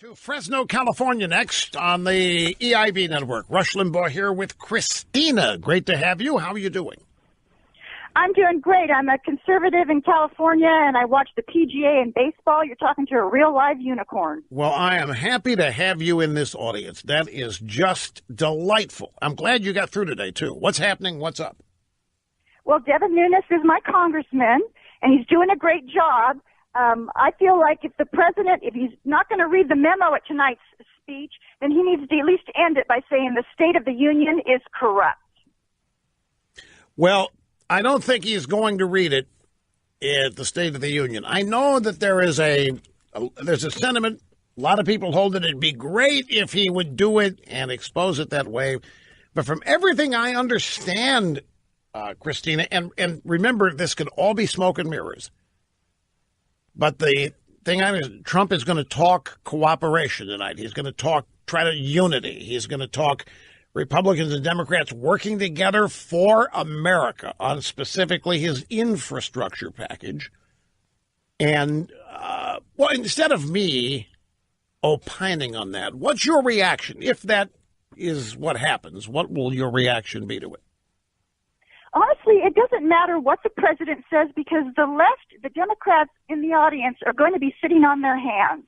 To Fresno, California next on the EIB network. Rush Limbaugh here with Christina. Great to have you. How are you doing? I'm doing great. I'm a conservative in California, and I watch the PGA and baseball. You're talking to a real live unicorn. Well, I am happy to have you in this audience. That is just delightful. I'm glad you got through today, too. What's happening? What's up? Well, Devin Nunes is my congressman, and he's doing a great job. I feel like if the president, if he's not going to read the memo at tonight's speech, then he needs to at least end it by saying the State of the Union is corrupt. Well, I don't think he's going to read it at the State of the Union. I know that there's a sentiment. A lot of people hold it. It'd be great if he would do it and expose it that way. But from everything I understand, Christina, and remember, this could all be smoke and mirrors. But the thing Trump is going to talk cooperation tonight. He's going to try to unity. He's going to talk Republicans and Democrats working together for America on specifically his infrastructure package. And, well, instead of me opining on that, what's your reaction? If that is what happens, what will your reaction be to it? Honestly, it doesn't matter what the president says because the left, the Democrats in the audience are going to be sitting on their hands.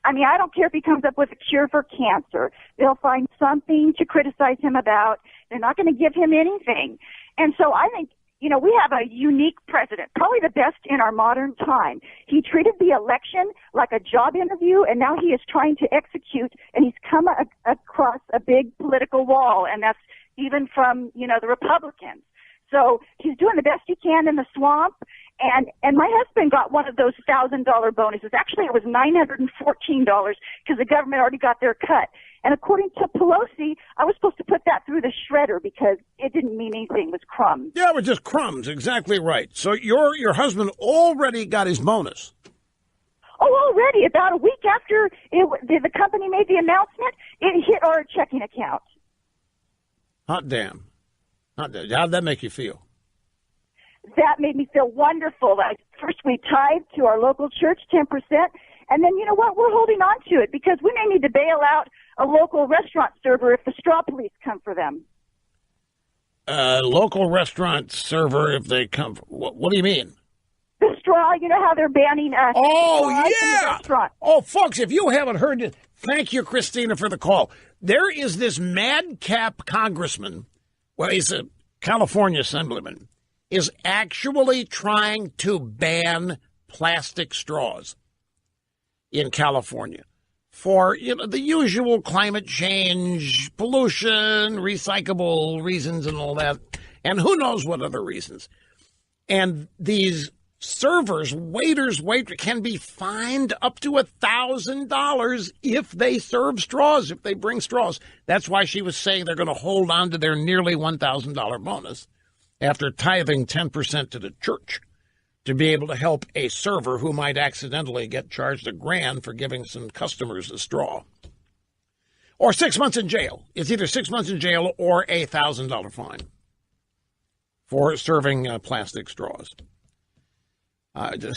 I mean, I don't care if he comes up with a cure for cancer. They'll find something to criticize him about. They're not going to give him anything. And so I think, you know, we have a unique president, probably the best in our modern time. He treated the election like a job interview, and now he is trying to execute, and he's come across a big political wall, and that's even from, you know, the Republicans. So he's doing the best he can in the swamp. And my husband got one of those $1,000 bonuses. Actually, it was $914 because the government already got their cut. And according to Pelosi, I was supposed to put that through the shredder because it didn't mean anything. It was crumbs. Yeah, it was just crumbs. Exactly right. So your husband already got his bonus. Oh, already. About a week after the company made the announcement, it hit our checking account. Hot damn. How'd that make you feel? That made me feel wonderful. First, we tithed to our local church 10%, and then, you know what, we're holding on to it because we may need to bail out a local restaurant server if the straw police come for them. Local restaurant server if they come for, what do you mean? The straw, you know how they're banning straws in the restaurant. Oh, folks, if you haven't heard it, thank you, Christina, for the call. There is this madcap congressman. Well, he's a California assemblyman, is actually trying to ban plastic straws in California for, you know, the usual climate change, pollution, recyclable reasons and all that, and who knows what other reasons. And these servers, waiters, can be fined up to $1,000 if they serve straws, if they bring straws. That's why she was saying they're going to hold on to their nearly $1,000 bonus after tithing 10% to the church to be able to help a server who might accidentally get charged $1,000 for giving some customers a straw. Or 6 months in jail. It's either 6 months in jail or a $1,000 fine for serving plastic straws. I did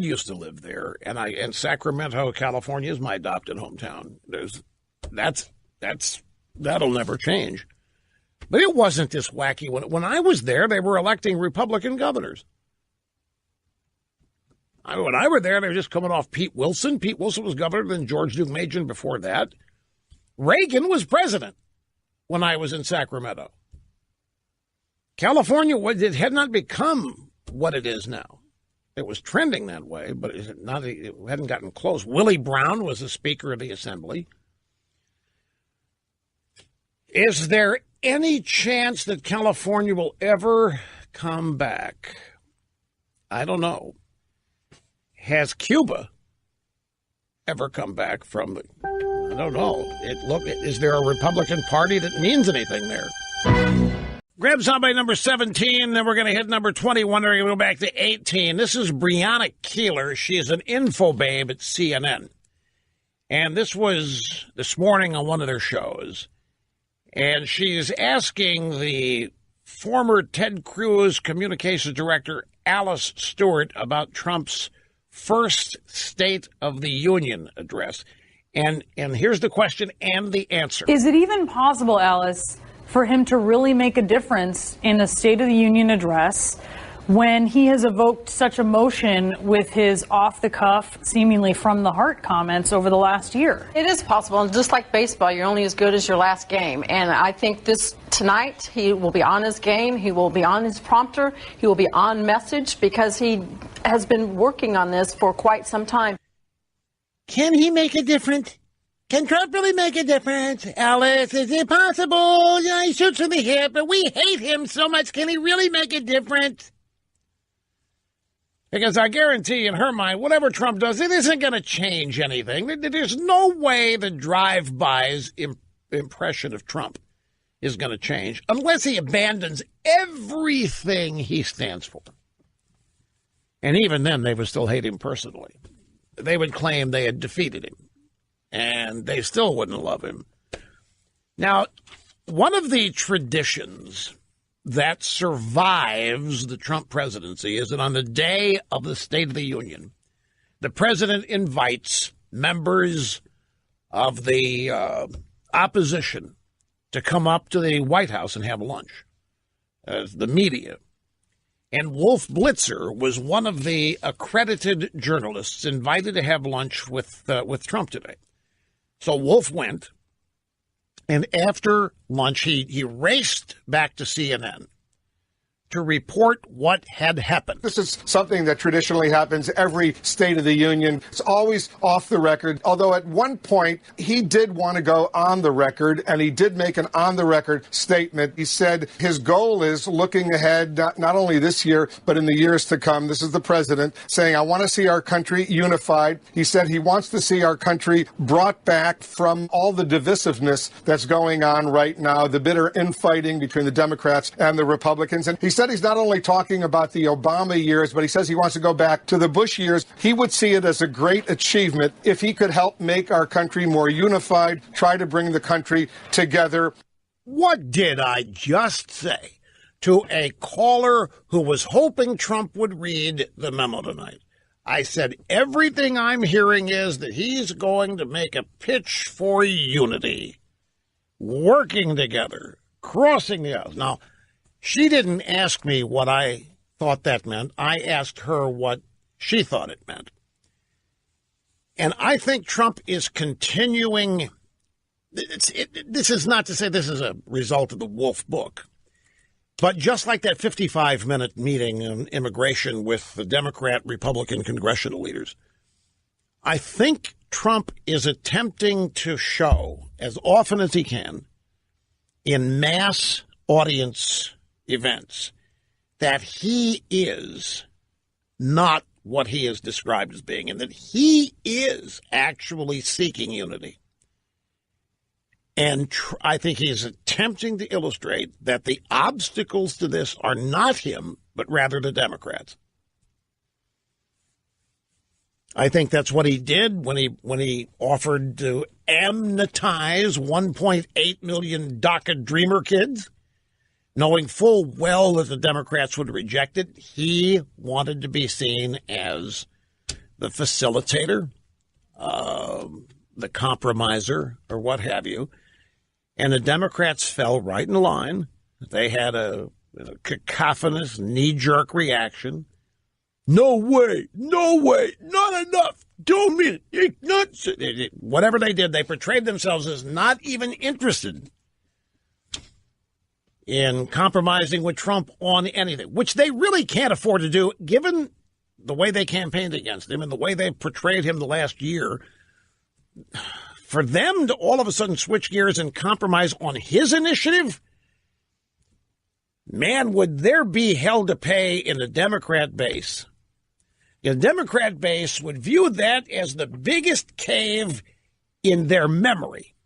used to live there, and Sacramento, California is my adopted hometown. That'll never change. But it wasn't this wacky. When I was there, they were electing Republican governors. When I were there, they were just coming off Pete Wilson. Pete Wilson was governor, then George Deukmejian before that. Reagan was president when I was in Sacramento. California it had not become what it is now. It was trending that way, but it hadn't gotten close. Willie Brown was the Speaker of the Assembly. Is there any chance that California will ever come back? I don't know. Has Cuba ever come back from the... I don't know. Is there a Republican Party that means anything there? Grab somebody number 17, then we're going to hit number 21, and we're going to go back to 18. This is Breonna Keeler. She is an info babe at CNN. And this was this morning on one of their shows. And she's asking the former Ted Cruz communications director Alice Stewart about Trump's first State of the Union address. And here's the question and the answer. Is it even possible, Alice, for him to really make a difference in a State of the Union address when he has evoked such emotion with his off-the-cuff, seemingly from-the-heart comments over the last year? It is possible, and just like baseball, you're only as good as your last game. And I think tonight, he will be on his game, he will be on his prompter, he will be on message, because he has been working on this for quite some time. Can he make a difference? Can Trump really make a difference? Alice, is it possible? He shoots from the hip, but we hate him so much. Can he really make a difference? Because I guarantee in her mind, whatever Trump does, it isn't going to change anything. There's no way the drive-by's impression of Trump is going to change unless he abandons everything he stands for. And even then, they would still hate him personally. They would claim they had defeated him, and they still wouldn't love him. Now, one of the traditions that survives the Trump presidency is that on the day of the State of the Union, the president invites members of the opposition to come up to the White House and have lunch, the media. And Wolf Blitzer was one of the accredited journalists invited to have lunch with Trump today. So Wolf went, and after lunch, he raced back to CNN to report what had happened. This is something that traditionally happens every State of the Union. It's always off the record, although at one point he did want to go on the record, and he did make an on-the-record statement. He said his goal is looking ahead, not only this year, but in the years to come. This is the president saying, I want to see our country unified. He said he wants to see our country brought back from all the divisiveness that's going on right now, the bitter infighting between the Democrats and the Republicans. And he said he's not only talking about the Obama years, but he says he wants to go back to the Bush years. He would see it as a great achievement if he could help make our country more unified, try to bring the country together. What did I just say to a caller who was hoping Trump would read the memo tonight? I said, everything I'm hearing is that he's going to make a pitch for unity, working together, crossing the aisles. Now, she didn't ask me what I thought that meant. I asked her what she thought it meant. And I think Trump is continuing. This is not to say this is a result of the Wolf book, but just like that 55-minute meeting on immigration with the Democrat, Republican congressional leaders, I think Trump is attempting to show, as often as he can, in mass audience events, that he is not what he is described as being, and that he is actually seeking unity. And I think he is attempting to illustrate that the obstacles to this are not him, but rather the Democrats. I think that's what he did when he offered to amnestize 1.8 million DACA Dreamer kids. Knowing full well that the Democrats would reject it, he wanted to be seen as the facilitator, the compromiser, or what have you. And the Democrats fell right in line. They had a cacophonous, knee-jerk reaction. No way, not enough. Don't mean it. Not whatever they did, they portrayed themselves as not even interested in compromising with Trump on anything, which they really can't afford to do, given the way they campaigned against him and the way they portrayed him the last year. For them to all of a sudden switch gears and compromise on his initiative, man, would there be hell to pay in the Democrat base. The Democrat base would view that as the biggest cave in their memory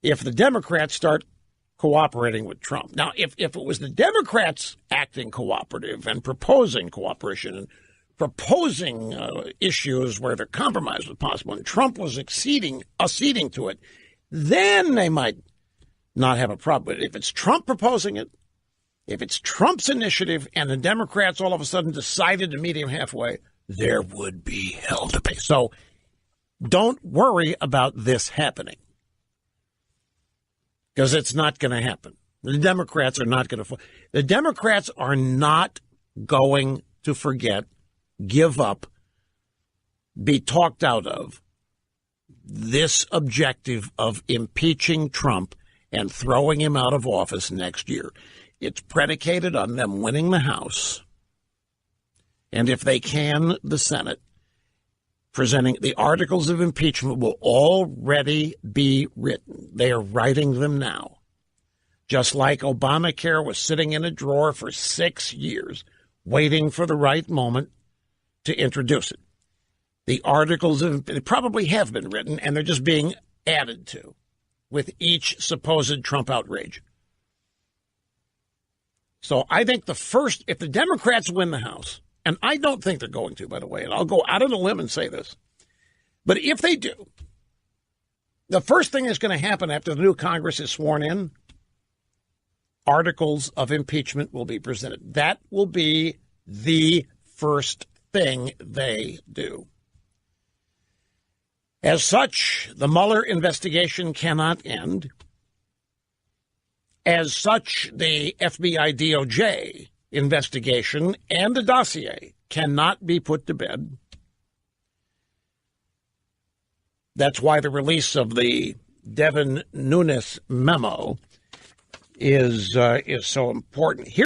if the Democrats start cooperating with Trump. Now, if it was the Democrats acting cooperative and proposing cooperation and proposing issues where the compromise was possible and Trump was acceding to it, then they might not have a problem. But if it's Trump proposing it If it's Trump's initiative and the Democrats all of a sudden decided to meet him halfway, there would be hell to pay. So don't worry about this happening, because it's not going to happen. The Democrats are not going to. The Democrats are not going to forget, give up, be talked out of this objective of impeaching Trump and throwing him out of office next year. It's predicated on them winning the House, and if they can, the Senate. Presenting the articles of impeachment will already be written. They are writing them now. Just like Obamacare was sitting in a drawer for 6 years, waiting for the right moment to introduce it. The articles they probably have been written, and they're just being added to with each supposed Trump outrage. So I think if the Democrats win the House, and I don't think they're going to, by the way, and I'll go out on a limb and say this, but if they do, the first thing that's going to happen after the new Congress is sworn in, articles of impeachment will be presented. That will be the first thing they do. As such, the Mueller investigation cannot end. As such, the FBI DOJ investigation and the dossier cannot be put to bed. That's why the release of the Devin Nunes memo is so important. Here